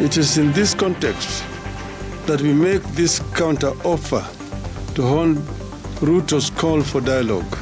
It is in this context that we make this counter-offer to hone Ruto's call for dialogue.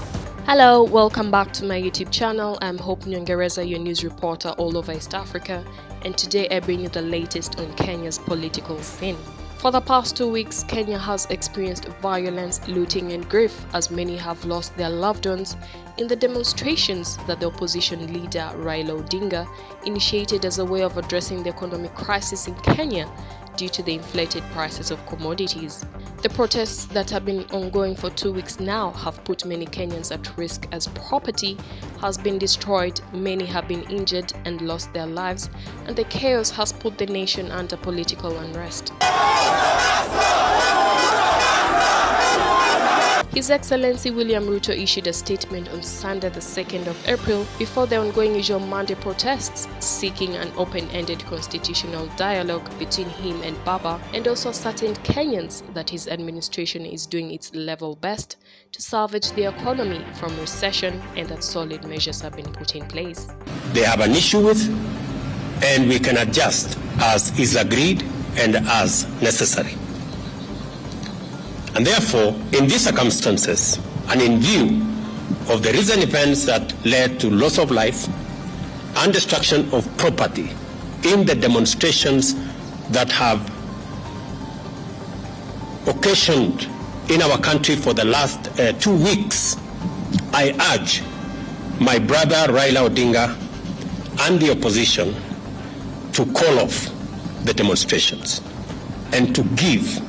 Hello, welcome back to my YouTube channel. I'm Hope Nyongereza, your news reporter all over East Africa, and today I bring you the latest on Kenya's political scene. For the past 2 weeks, Kenya has experienced violence, looting and grief as many have lost their loved ones in the demonstrations that the opposition leader Raila Odinga initiated as a way of addressing the economic crisis in Kenya due to the inflated prices of commodities. The protests that have been ongoing for 2 weeks now have put many Kenyans at risk as property has been destroyed, many have been injured and lost their lives, and the chaos has put the nation under political unrest. His Excellency William Ruto issued a statement on Sunday the 2nd of April before the ongoing usual Monday protests, seeking an open-ended constitutional dialogue between him and Baba, and also ascertained Kenyans that his administration is doing its level best to salvage the economy from recession and that solid measures have been put in place. They have an issue with, and we can adjust as is agreed and as necessary. And therefore, in these circumstances, and in view of the recent events that led to loss of life and destruction of property in the demonstrations that have occasioned in our country for the last 2 weeks, I urge my brother Raila Odinga and the opposition to call off the demonstrations and to give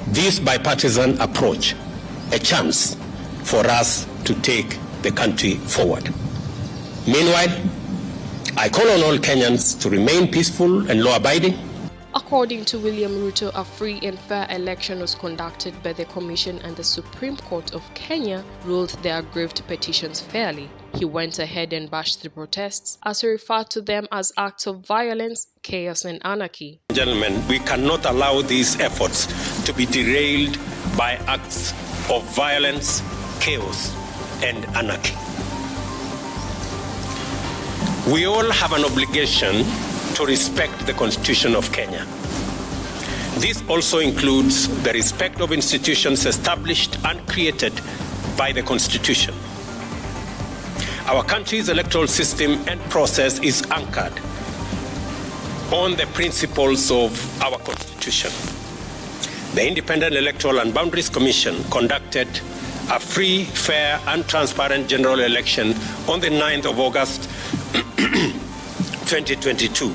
this bipartisan approach a chance for us to take the country forward. Meanwhile, I call on all Kenyans to remain peaceful and law-abiding. According to William Ruto, a free and fair election was conducted by the Commission, and the Supreme Court of Kenya ruled the aggrieved petitions fairly. He went ahead and bashed the protests as he referred to them as acts of violence, chaos and anarchy. Gentlemen, we cannot allow these efforts to be derailed by acts of violence, chaos and anarchy. We all have an obligation to respect the Constitution of Kenya. This also includes the respect of institutions established and created by the Constitution. Our country's electoral system and process is anchored on the principles of our Constitution. The Independent Electoral and Boundaries Commission conducted a free, fair and transparent general election on the 9th of August 2022,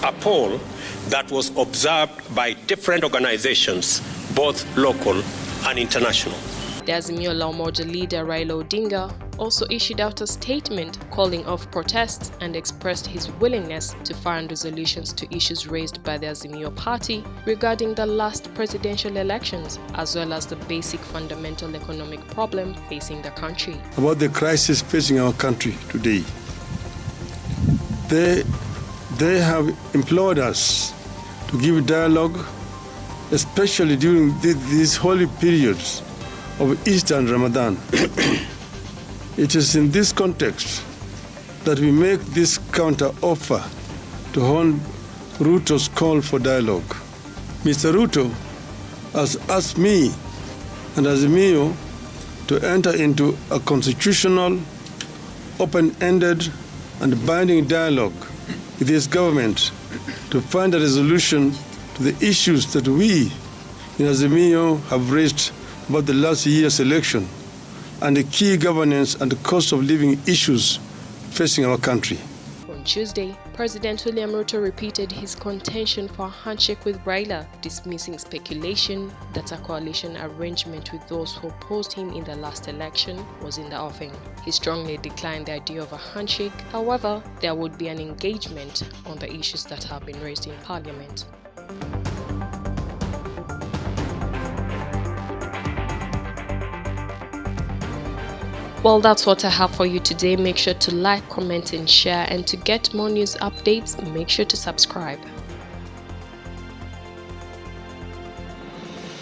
a poll that was observed by different organizations, both local and international. The Azimio la Umoja leader Raila Odinga also issued out a statement calling off protests and expressed his willingness to fund resolutions to issues raised by the Azimio party regarding the last presidential elections, as well as the basic fundamental economic problem facing the country. About the crisis facing our country today, they have implored us to give dialogue, especially during these holy periods of Easter and Ramadan. It is in this context that we make this counter-offer to hone Ruto's call for dialogue. Mr. Ruto has asked me and Azimio to enter into a constitutional, open-ended and binding dialogue with his government to find a resolution to the issues that we in Azimio have raised about the last year's election and the key governance and the cost of living issues facing our country. On Tuesday, President William Ruto repeated his contention for a handshake with Raila, dismissing speculation that a coalition arrangement with those who opposed him in the last election was in the offing. He strongly declined the idea of a handshake. However, there would be an engagement on the issues that have been raised in Parliament. Well, that's what I have for you today. Make sure to like, comment and share, and to get more news updates, make sure to subscribe.